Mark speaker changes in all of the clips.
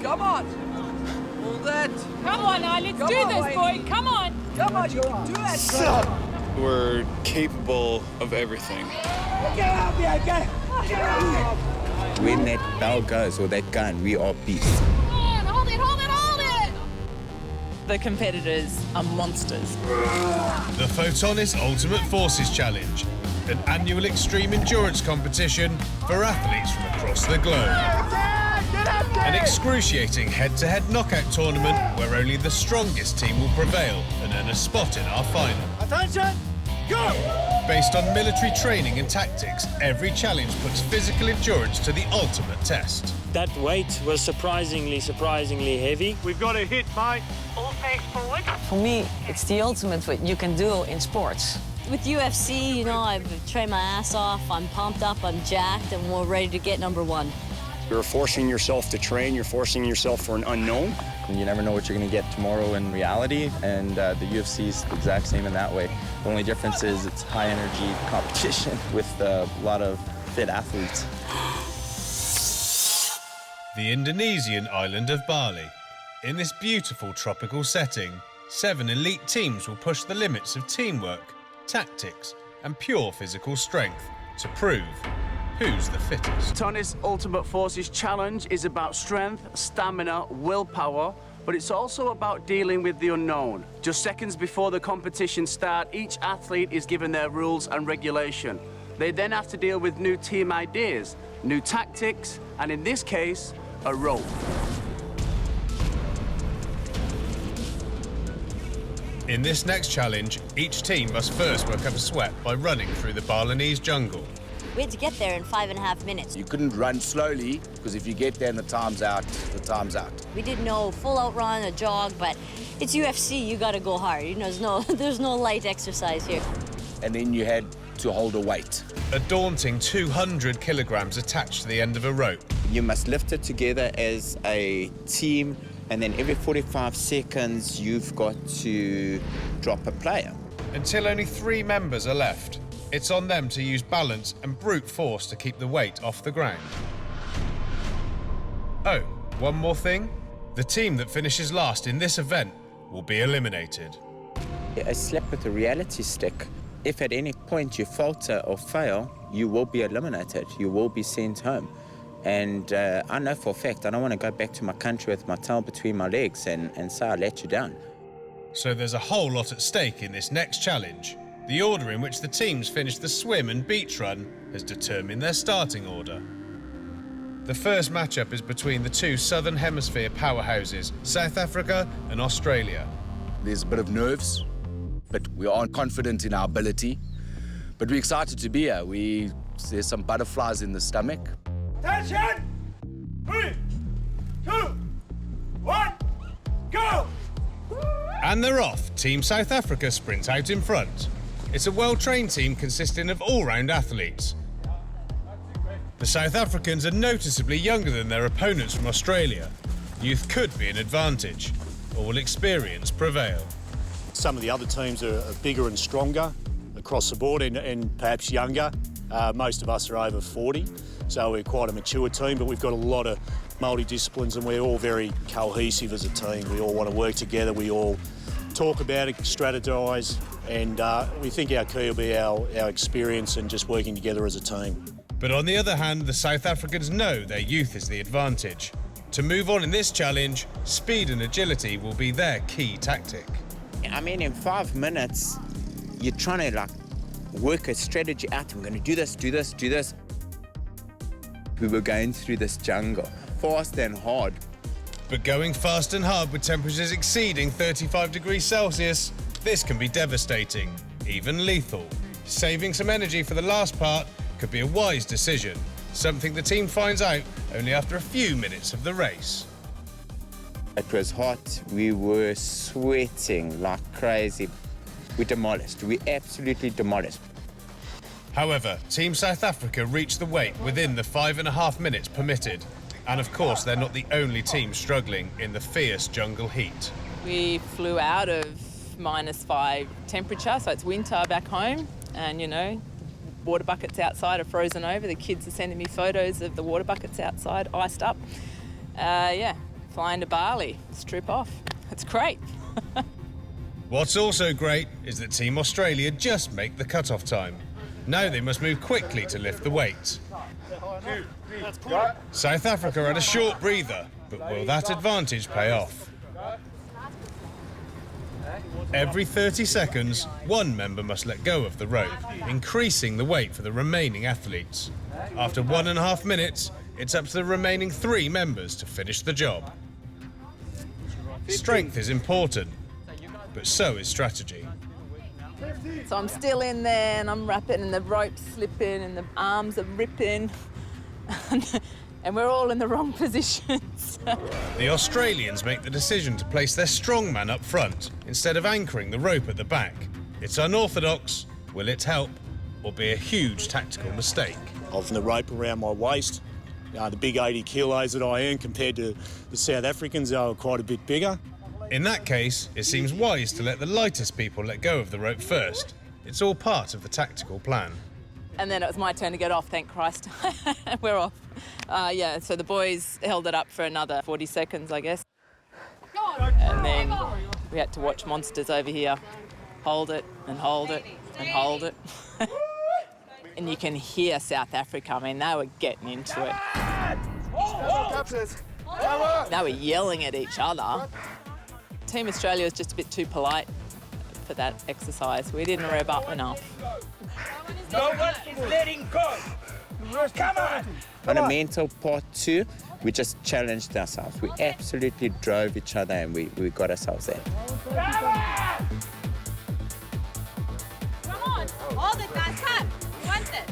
Speaker 1: Come on. All that.
Speaker 2: Come on now, let's do this, boy. Come on.
Speaker 1: Come on, you can do it.
Speaker 3: We're capable of everything.
Speaker 1: Get out here, get out.
Speaker 4: When that bell goes or that gun, we are beasts.
Speaker 2: Hold it, hold it, hold it!
Speaker 5: The competitors are monsters.
Speaker 6: The Photonis Ultimate Forces Challenge, an annual extreme endurance competition for athletes from across the globe. An excruciating head-to-head knockout tournament where only the strongest team will prevail and earn a spot in our final.
Speaker 1: Attention, go!
Speaker 6: Based on military training and tactics, every challenge puts physical endurance to the ultimate test.
Speaker 7: That weight was surprisingly heavy.
Speaker 8: We've got a hit, mate.
Speaker 2: All face forward.
Speaker 5: For me, it's the ultimate what you can do in sports.
Speaker 9: With UFC, you know, I've trained my ass off, I'm pumped up, I'm jacked, and we're ready to get #1.
Speaker 10: You're forcing yourself to train, you're forcing yourself for an unknown.
Speaker 4: You never know what you're going to get tomorrow in reality, and the UFC is the exact same in that way. The only difference is it's high-energy competition with a lot of fit athletes.
Speaker 6: The Indonesian island of Bali. In this beautiful tropical setting, 7 elite teams will push the limits of teamwork, tactics, and pure physical strength to prove who's the fittest.
Speaker 11: Photonis Ultimate Forces Challenge is about strength, stamina, willpower, but it's also about dealing with the unknown. Just seconds before the competition start, each athlete is given their rules and regulation. They then have to deal with new team ideas, new tactics, and in this case, a rope.
Speaker 6: In this next challenge, each team must first work up a sweat by running through the Balinese jungle.
Speaker 9: We had to get there in 5.5 minutes.
Speaker 12: You couldn't run slowly, because if you get there and the time's out, the time's out.
Speaker 9: We did no full-out run, a jog, but it's UFC, you gotta go hard. You know, there's no light exercise here.
Speaker 12: And then you had to hold a weight.
Speaker 6: A daunting 200 kilograms attached to the end of a rope.
Speaker 4: You must lift it together as a team, and then every 45 seconds you've got to drop a player.
Speaker 6: Until only 3 members are left. It's on them to use balance and brute force to keep the weight off the ground. Oh, one more thing. The team that finishes last in this event will be eliminated.
Speaker 4: A slap with a reality stick. If at any point you falter or fail, you will be eliminated. You will be sent home. And I know for a fact I don't want to go back to my country with my tail between my legs and say I let you down.
Speaker 6: So there's a whole lot at stake in this next challenge. The order in which the teams finish the swim and beach run has determined their starting order. The first matchup is between the 2 Southern Hemisphere powerhouses, South Africa and Australia.
Speaker 12: There's a bit of nerves, but we aren't confident in our ability. But we're excited to be here. There's some butterflies in the stomach.
Speaker 1: Attention! 3, 2, 1, go!
Speaker 6: And they're off. Team South Africa sprint out in front. It's a well-trained team consisting of all-round athletes. The South Africans are noticeably younger than their opponents from Australia. Youth could be an advantage, or will experience prevail?
Speaker 7: Some of the other teams are bigger and stronger across the board and perhaps younger. Most of us are over 40, so we're quite a mature team, but we've got a lot of multi-disciplines and we're all very cohesive as a team. We all want to work together, we all talk about it, strategise, and we think our key will be our experience and just working together as a team.
Speaker 6: But on the other hand, the South Africans know their youth is the advantage. To move on in this challenge, speed and agility will be their key tactic.
Speaker 4: I mean, in 5 minutes, you're trying to work a strategy out. I'm going to do this, do this, do this. We were going through this jungle, fast and hard.
Speaker 6: But going fast and hard with temperatures exceeding 35 degrees Celsius, this can be devastating, even lethal. Saving some energy for the last part could be a wise decision, something the team finds out only after a few minutes of the race.
Speaker 4: It was hot, we were sweating like crazy. We demolished, we absolutely demolished.
Speaker 6: However, Team South Africa reached the weight within the 5.5 minutes permitted. And of course, they're not the only team struggling in the fierce jungle heat.
Speaker 5: We flew out of -5 temperature, so it's winter back home, and you know, water buckets outside are frozen over. The kids are sending me photos of the water buckets outside, iced up. Yeah, flying to Bali, strip off. It's great.
Speaker 6: What's also great is that Team Australia just make the cut-off time. Now they must move quickly to lift the weights. South Africa had a short breather, but will that advantage pay off? Every 30 seconds, one member must let go of the rope, increasing the weight for the remaining athletes. After 1.5 minutes, it's up to the remaining 3 members to finish the job. Strength is important, but so is strategy.
Speaker 5: So I'm still in there and I'm rapping and the rope's slipping and the arms are ripping and we're all in the wrong positions.
Speaker 6: The Australians make the decision to place their strong man up front instead of anchoring the rope at the back. It's unorthodox, will it help, or be a huge tactical mistake?
Speaker 7: Of the rope around my waist, the big 80 kilos that I earn compared to the South Africans, they were quite a bit bigger.
Speaker 6: In that case, it seems wise to let the lightest people let go of the rope first. It's all part of the tactical plan.
Speaker 5: And then it was my turn to get off, thank Christ. We're off. Yeah, so the boys held it up for another 40 seconds, I guess. And then we had to watch monsters over here hold it and hold it and hold it. And you can hear South Africa. I mean, they were getting into it. They were yelling at each other. Team Australia was just a bit too polite for that exercise. We didn't rev up enough.
Speaker 1: No one is letting go. Come on.
Speaker 4: On a mental part too, we just challenged ourselves. We absolutely drove each other and we got ourselves there.
Speaker 2: Come on. Hold it, guys. Come. You want it.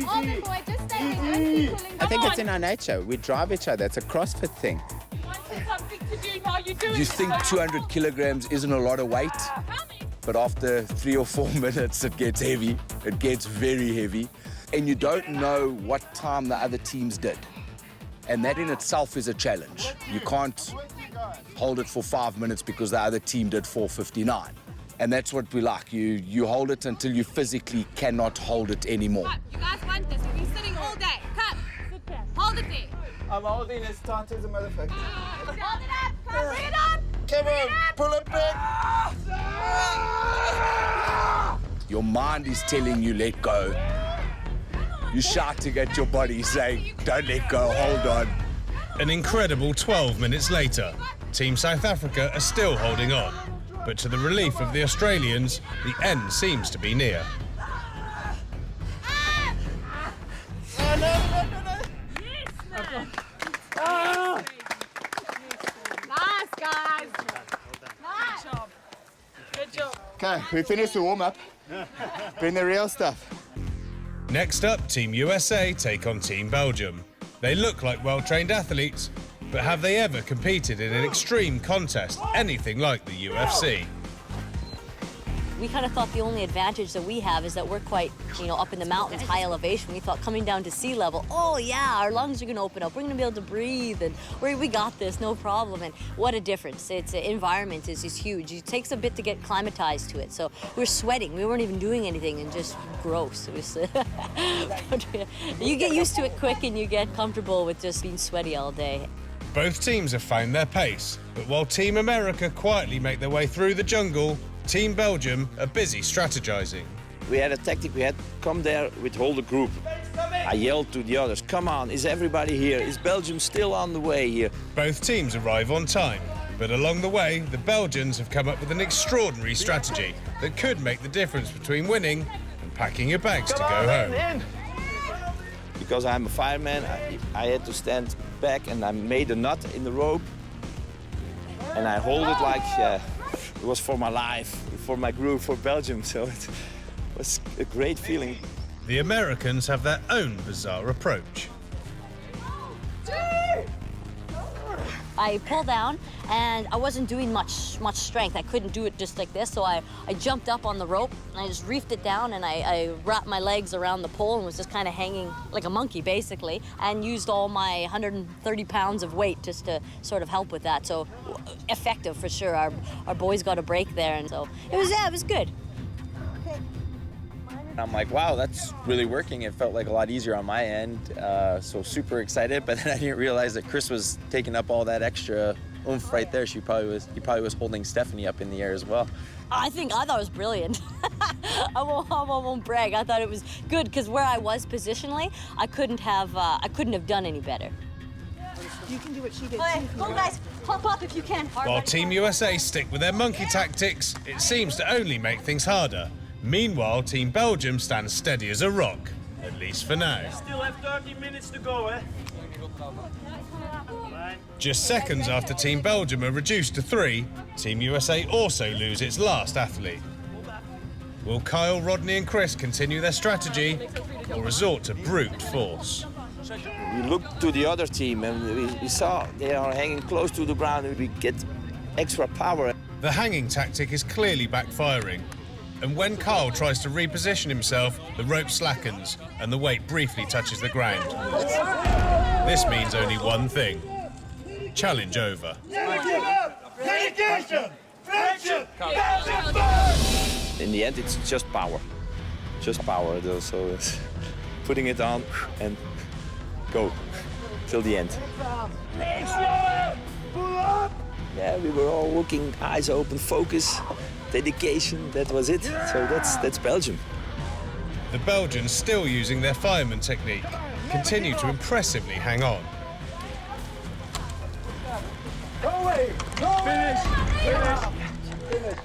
Speaker 2: Hold it, boy. Just stay there. Don't keep pulling.
Speaker 4: I think it's in our nature. We drive each other. It's a CrossFit thing.
Speaker 2: You wanted something to do while you're doing
Speaker 12: You think 200 kilograms isn't a lot of weight, but after 3 or 4 minutes it gets heavy. It gets very heavy. And you don't know what time the other teams did. And that in itself is a challenge. You can't hold it for 5 minutes because the other team did 4:59. And that's what we like. You hold it until you physically cannot hold it anymore.
Speaker 2: You guys want this. We've been sitting all day. Come. Hold it there.
Speaker 1: I'm holding as tight as a motherfucker.
Speaker 2: Hold it up. Come, bring it up.
Speaker 1: Come on, pull it back.
Speaker 12: Your mind is telling you let go. You're shouting at your body saying, don't let go, hold on.
Speaker 6: An incredible 12 minutes later, Team South Africa are still holding on. But to the relief of the Australians, the end seems to be near.
Speaker 2: Nice, guys. Nice. Good job.
Speaker 1: Okay, we finished the warm-up. Bring the real stuff.
Speaker 6: Next up, Team USA take on Team Belgium. They look like well-trained athletes, but have they ever competed in an extreme contest, anything like the UFC?
Speaker 9: We kind of thought the only advantage that we have is that we're quite, up in the mountains, high elevation. We thought coming down to sea level, oh yeah, our lungs are going to open up. We're going to be able to breathe, and we got this, no problem. And what a difference! Its environment is huge. It takes a bit to get climatized to it. So we're sweating. We weren't even doing anything, and just gross. It was. You get used to it quick, and you get comfortable with just being sweaty all day.
Speaker 6: Both teams have found their pace, but while Team America quietly make their way through the jungle, Team Belgium are busy strategizing.
Speaker 8: We had a tactic, we had to come there with hold the group. I yelled to the others, come on, is everybody here? Is Belgium still on the way here?
Speaker 6: Both teams arrive on time, but along the way, the Belgians have come up with an extraordinary strategy that could make the difference between winning and packing your bags to go home.
Speaker 8: Because I'm a fireman, I had to stand back and I made a knot in the rope. And I hold it like it was for my life, for my group, for Belgium. So it was a great feeling.
Speaker 6: The Americans have their own bizarre approach.
Speaker 9: I pulled down, and I wasn't doing much strength. I couldn't do it just like this, so I jumped up on the rope, and I just reefed it down, and I wrapped my legs around the pole and was just kind of hanging like a monkey, basically, and used all my 130 pounds of weight just to sort of help with that. So effective for sure. Our boys got a break there, and so it was good.
Speaker 2: Okay.
Speaker 8: I'm like, wow, that's really working. It felt like a lot easier on my end, so super excited. But then I didn't realize that Chris was taking up all that extra oomph right there. He probably was holding Stephanie up in the air as well.
Speaker 9: I thought it was brilliant. I won't brag. I thought it was good because where I was positionally, I couldn't have done any better.
Speaker 2: You can do what she did.
Speaker 9: Go guys, pop up if you can.
Speaker 6: While Team USA stick with their monkey tactics, it seems to only make things harder. Meanwhile, Team Belgium stands steady as a rock, at least for now.
Speaker 1: Still have 30 minutes to go, eh?
Speaker 6: Just seconds after Team Belgium are reduced to 3, Team USA also lose its last athlete. Will Kyle, Rodney and Chris continue their strategy or resort to brute force?
Speaker 8: We looked to the other team and we saw they are hanging close to the ground and we get extra power.
Speaker 6: The hanging tactic is clearly backfiring. And when Kyle tries to reposition himself, the rope slackens and the weight briefly touches the ground. This means only one thing. Challenge over.
Speaker 1: Dedication! Friendship!
Speaker 8: In the end, it's just power. Just power, though, so it's putting it on and go till the end.
Speaker 1: Pull up!
Speaker 8: Yeah, we were all looking, eyes open, focus, dedication, that was it. So that's Belgium.
Speaker 6: The Belgians, still using their fireman technique, continue to impressively hang on.
Speaker 1: Go away! Go away! Finish!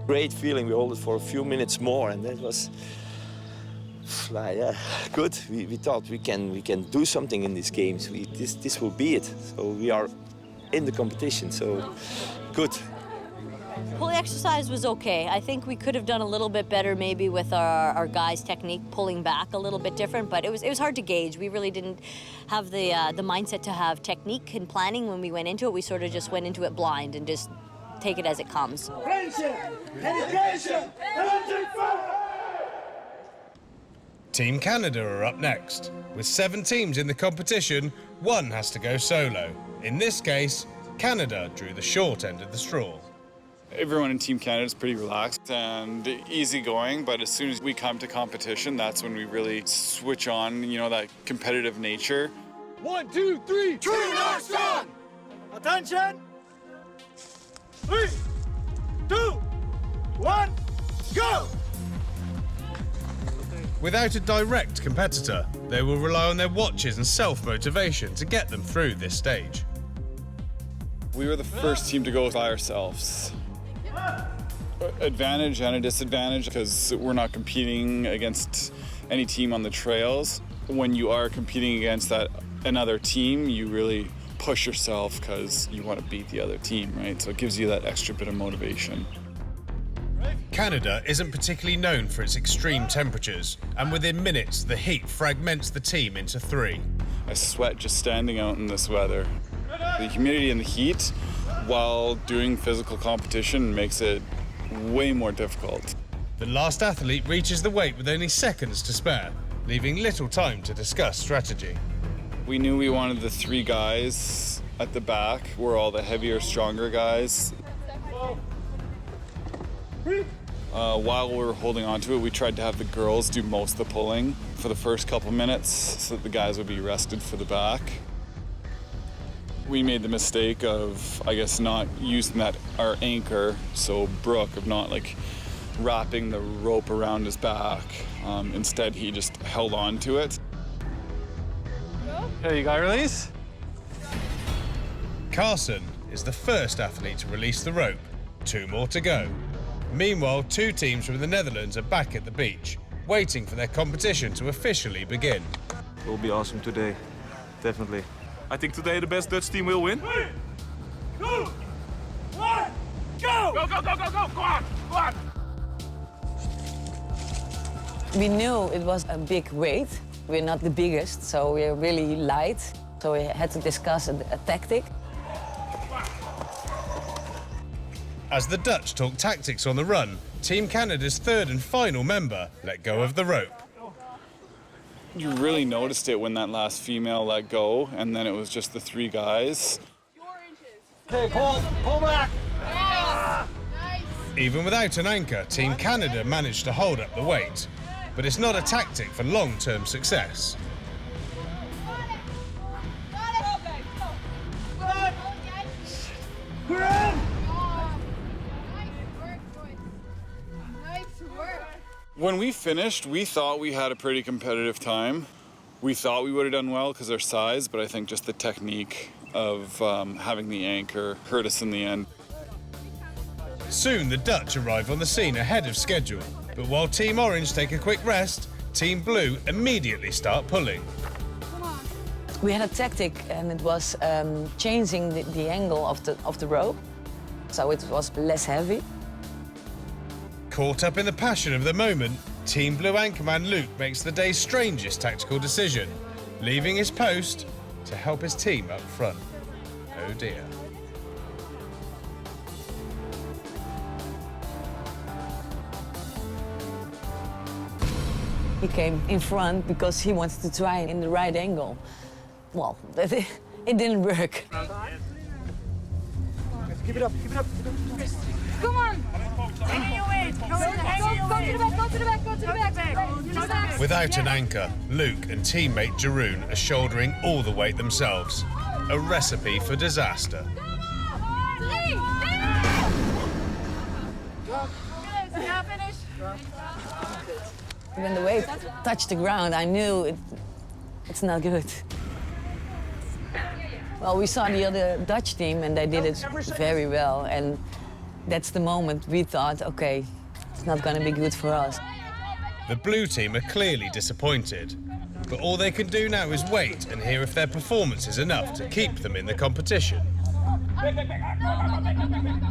Speaker 8: Great feeling, we hold it for a few minutes more and that was good. We thought we can do something in these games. This will be it. So we are in the competition, so good.
Speaker 9: Pulley exercise was okay. I think we could have done a little bit better maybe with our guys' technique, pulling back a little bit different, but it was hard to gauge. We really didn't have the mindset to have technique and planning when we went into it. We sort of just went into it blind and just take it as it comes.
Speaker 1: Friendship! Dedication!
Speaker 6: Team Canada are up next. With 7 teams in the competition, 1 has to go solo. In this case, Canada drew the short end of the straw.
Speaker 3: Everyone in Team Canada is pretty relaxed and easygoing, but as soon as we come to competition, that's when we really switch on, that competitive nature.
Speaker 1: 1, 2, 3, true north strong! Attention! 3, 2, 1, go!
Speaker 6: Without a direct competitor, they will rely on their watches and self-motivation to get them through this stage.
Speaker 3: We were the first team to go by ourselves. Advantage and a disadvantage because we're not competing against any team on the trails. When you are competing against another team, you really push yourself because you want to beat the other team, right? So it gives you that extra bit of motivation.
Speaker 6: Canada isn't particularly known for its extreme temperatures, and within minutes, the heat fragments the team into 3.
Speaker 3: I sweat just standing out in this weather. The humidity and the heat, while doing physical competition, makes it way more difficult.
Speaker 6: The last athlete reaches the weight with only seconds to spare, leaving little time to discuss strategy.
Speaker 3: We knew we wanted the 3 guys at the back, were all the heavier, stronger guys. While we were holding on to it, we tried to have the girls do most of the pulling for the first couple minutes so that the guys would be rested for the back. We made the mistake of, not using our anchor, so Brooke, of not wrapping the rope around his back. Instead, he just held on to it.
Speaker 13: Okay, you got release?
Speaker 6: Carson is the first athlete to release the rope. 2 more to go. Meanwhile, 2 teams from the Netherlands are back at the beach, waiting for their competition to officially begin.
Speaker 13: It will be awesome today, definitely. I think today the best Dutch team will win.
Speaker 1: 3, 2, 1, go!
Speaker 13: Go, go, go, go, go! Go on! Go on!
Speaker 14: We knew it was a big weight. We're not the biggest, so we're really light. So we had to discuss a tactic.
Speaker 6: As the Dutch talk tactics on the run, Team Canada's 3rd and final member let go of the rope.
Speaker 3: You really noticed it when that last female let go, and then it was just the 3 guys.
Speaker 1: Okay, pull back!
Speaker 6: Even without an anchor, Team Canada managed to hold up the weight, but it's not a tactic for long-term success.
Speaker 3: When we finished, we thought we had a pretty competitive time. We thought we would have done well because of our size, but I think just the technique of having the anchor hurt us in the end.
Speaker 6: Soon the Dutch arrive on the scene ahead of schedule, but while Team Orange take a quick rest, Team Blue immediately start pulling.
Speaker 14: We had a tactic, and it was changing the angle of the rope, so it was less heavy.
Speaker 6: Caught up in the passion of the moment, Team Blue anchorman Luke makes the day's strangest tactical decision, leaving his post to help his team up front. Oh dear.
Speaker 14: He came in front because he wanted to try in the right angle. Well, it didn't work.
Speaker 1: Keep it up, keep it up.
Speaker 2: Come on! Go to the back.
Speaker 6: Without an anchor, Luke and teammate Jeroen are shouldering all the weight themselves. A recipe for disaster.
Speaker 14: When the weight touched the ground, I knew it's not good. Well, we saw the other Dutch team, and they did it very well. And that's the moment we thought, OK, it's not going to be good for us.
Speaker 6: The blue team are clearly disappointed, but all they can do now is wait and hear if their performance is enough to keep them in the competition.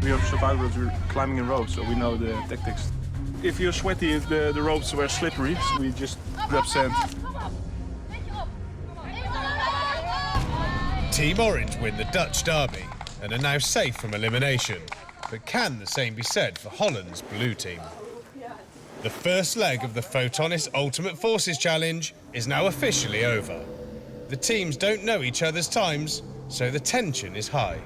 Speaker 13: We are survivors, we're climbing in ropes, so we know the tactics. If you're sweaty, the ropes were slippery, so we just grab sand.
Speaker 6: Team Orange win the Dutch derby and are now safe from elimination. But can the same be said for Holland's blue team? The first leg of the Photonis Ultimate Forces Challenge is now officially over. The teams don't know each other's times, so the tension is high.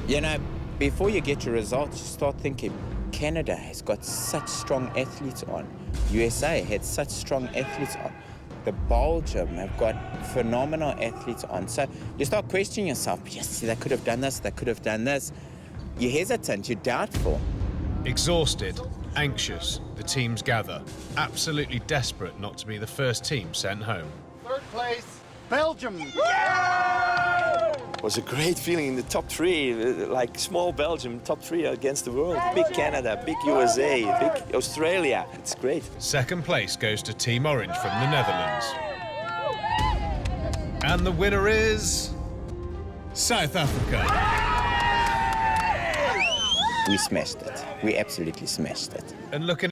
Speaker 4: You know, before you get your results, you start thinking, Canada has got such strong athletes on. USA had such strong athletes on. The Belgium have got phenomenal athletes on. So you start questioning yourself, yes, they could have done this, they could have done this. You're hesitant, you're doubtful.
Speaker 6: Exhausted, anxious, the teams gather, absolutely desperate not to be the first team sent home.
Speaker 15: Third place, Belgium.
Speaker 8: It was a great feeling in the top three, like small Belgium, top three against the world. Big Canada, big USA, big Australia. It's great.
Speaker 6: Second place goes to Team Orange from the Netherlands. And the winner is South Africa.
Speaker 4: We smashed it. We absolutely smashed it.
Speaker 6: And looking